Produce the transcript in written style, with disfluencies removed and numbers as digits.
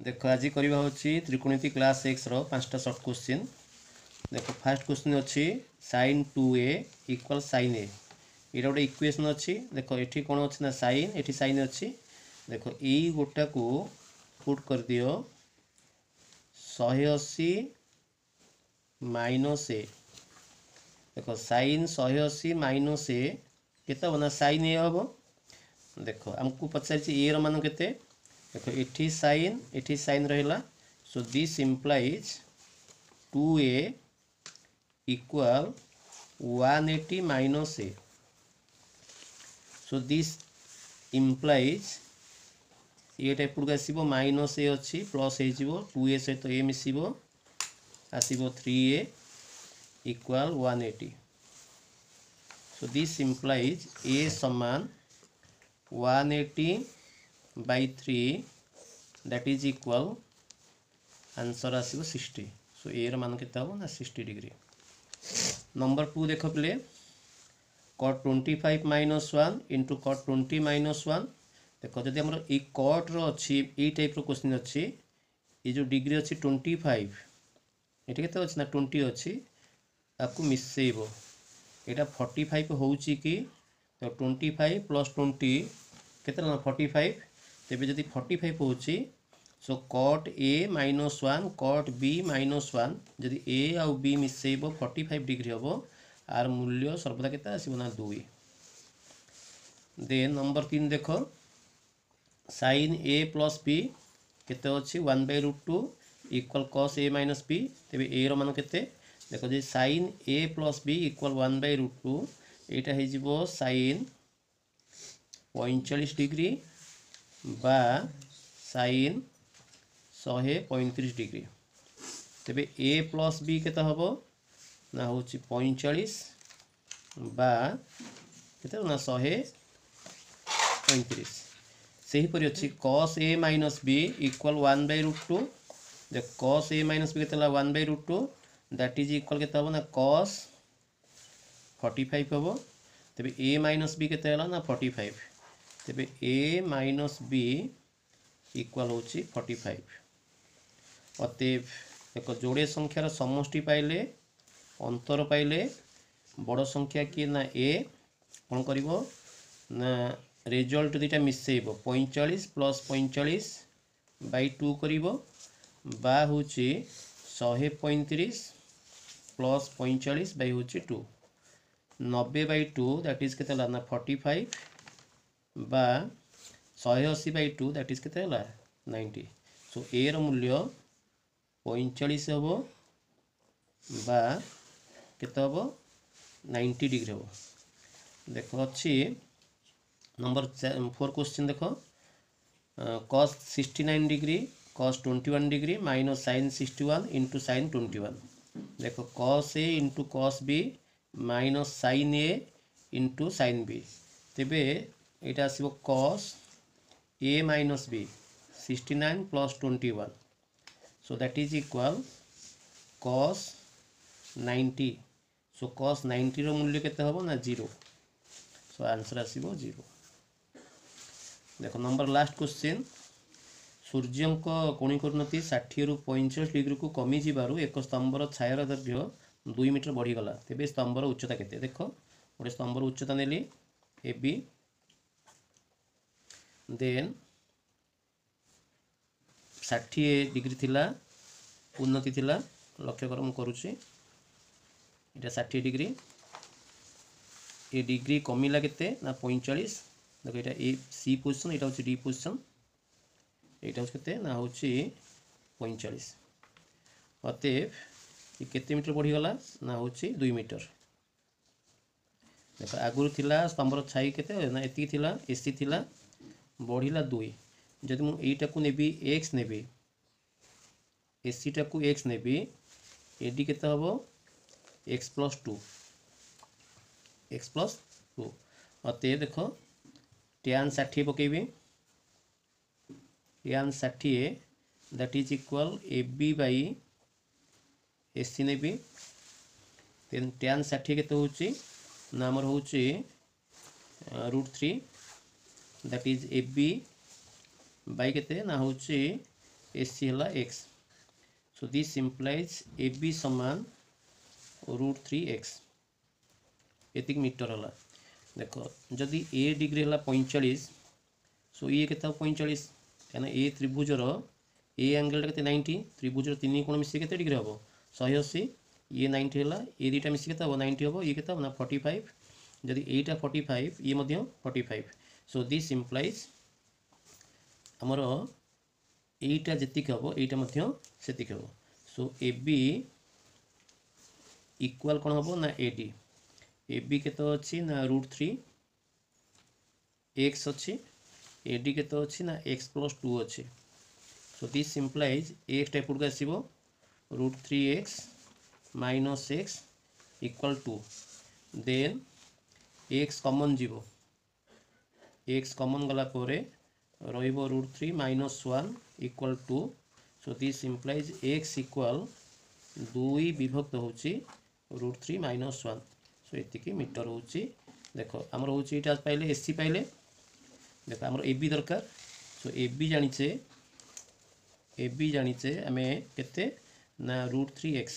देख आज करवा होची त्रिकोणमिति क्लास 6 रो 5टा शॉर्ट क्वेश्चन। देखो फर्स्ट क्वेश्चन अच्छी sin 2a equal sin a ये गोटे इक्वेशन अच्छी। देखो ये कौन अच्छी ना sin ये sin अच्छी। देखो यही गोटा को पुट कर दियो 180 माइनस ए। देखो sin 180 माइनस ए केते बना sin ए हम। देखो हमको पचार ए मान के देखो एठी साइन रहिला। So this implies 2a equal 180 minus a. So this implies ये टाइप को आसीबो माइनस ए अच्छी प्लस हो 2a सहित ए मिसिबो आसीबो 3a equal 180। So this implies a समान 180 by 3 that is equal answer आसीबो 60। सो ए मान केता हो ना 60 डिग्री। नंबर 2 देखो प्ले cot 25 minus 1 into cot 20 minus 1। देखो जदि हमर ए cot रो अछि ए टाइप रो क्वेश्चन अछि ए जो डिग्री अछि 25 एठी केते अछि ना 20 अछि आपको मिसेइबो एटा 45 होउची कि तो 25 plus 20 केते ना 45 तेबे जदि 45 होउची सो cot a minus 1 cot b minus 1 जदि a आउ b मिसेइबो 45 डिग्री हबो आर मूल्य सर्वदा केते आसीबो ना 2। देन नंबर 3 देखो sin a plus b केते अछि 1/√2 equal cos a minus b। तेबे a रो मान केते देखो जे sin a plus b equal 1/√2 एटा हे जिवो sin 45 डिग्री बा sin 135 डिग्री। तेबे a प्लस b केते हबो ना होची 45 बा केते ना 135। सही परि अछि cos a minus b equal 1/√2। देख cos a minus b केते ला 1/√2 दैट इज इक्वल केते हबो ना cos 45 हबो। तेबे a minus b केते हला ना 45। तेबे a minus b इक्वल होची 45। अतएव एक जोड़े संख्यार समष्टि पाइले अंतर पाइले बड़ संख्या कि ना a कौन करिवो ना रिजल्ट दुटा मिसेइबो 45 प्लस 45 बाई 2 करिवो बा होची 135 प्लस 45 बाई होची 2 90/2 दैट इज केते ना 45 बा 180 by 2 दैट इज केते हला 90। सो a रो मूल्य 45 हबो बा केते हबो 90 डिग्री हबो। देखो अछि नंबर 4 क्वेश्चन देखो cos 69 degree cos 21 degree minus sin 61 into sin 21। देखो cos a into cos b minus sin a into sin b। तेबे एटा आसीबो cos a minus b 69 plus 21। so that is equal cos 90। so cos 90 रो मूल्य केते हबो ना 0। so answer आसीबो 0। देखो number last question सूर्यंक कोणिक उन्नति 60 रु 45 डिग्री को कमी जिबारु एक स्तंभर छायर दैर्घ्य 2 मीटर बढ़ी गला। तेबे स्तंभर उच्चता केते। देखो गोटे स्तंभर उच्चता नेली ए बी देन 60 डिग्री थिला उन्नति थिला लक्ष्य कर करुच्ची इटा 60 डिग्री ए डिग्री कमिला केते ना 45। देखो इटा ए सी पोजीशन इटा होची डी पोजीशन एटा होची केते ना होची 45। अतएव ये केते मीटर बढ़ी गला ना होची 2 मीटर। देखो आगुरु थिला स्तंभर छाई केते ना एति थिला एसी थिला बढ़िला 2। जदि मु एटा को नेबी x नेबी एसी टा को x नेबी एडी केते हबो x plus 2 x plus 2। अते देखो tan 60 पकेबी tan 60 that is equal ab by ac नेबी देन tan 60 केते होची ना हमर होची √3 दैट इज ab बाई केते ना होची AC है x. So this implies AB समान √3x एतिक मीटर है. देख जदि a डिग्री है 45, सो ये केता 45 कहना ए त्रिभुजर ए एंगल के 90, त्रिभुजर 3 कोण मिसी के डिग्री हम 180, ये 90 है, ये दुटा मिसी के 90 हम, ये केता ना 45, जदि एटा 45 ये मध्य 45. सो दिस इम्प्लाइज आमर एटा जेतिक हम एटा मध्य सेतिक हम. सो ए बी इक्वाल कौन हम ना ए डी. ए बी केत अच्छी ना √3x अच्छी, ए डी केत अच्छी ना x+2 अच्छी. So this implies x type आसो √3x - x equal 2. Then x common जीवो, x कॉमन गला परे रहिबो √3 - 1 equal 2. So this implies x equal 2 विभक्त होची √3 - 1. सो एतिकी मीटर होची. देख आमर होची एटा पाइले एसी पाइले. देख आमर ए बी दरकार. सो ए बी जानिचे आमे केते ना √3x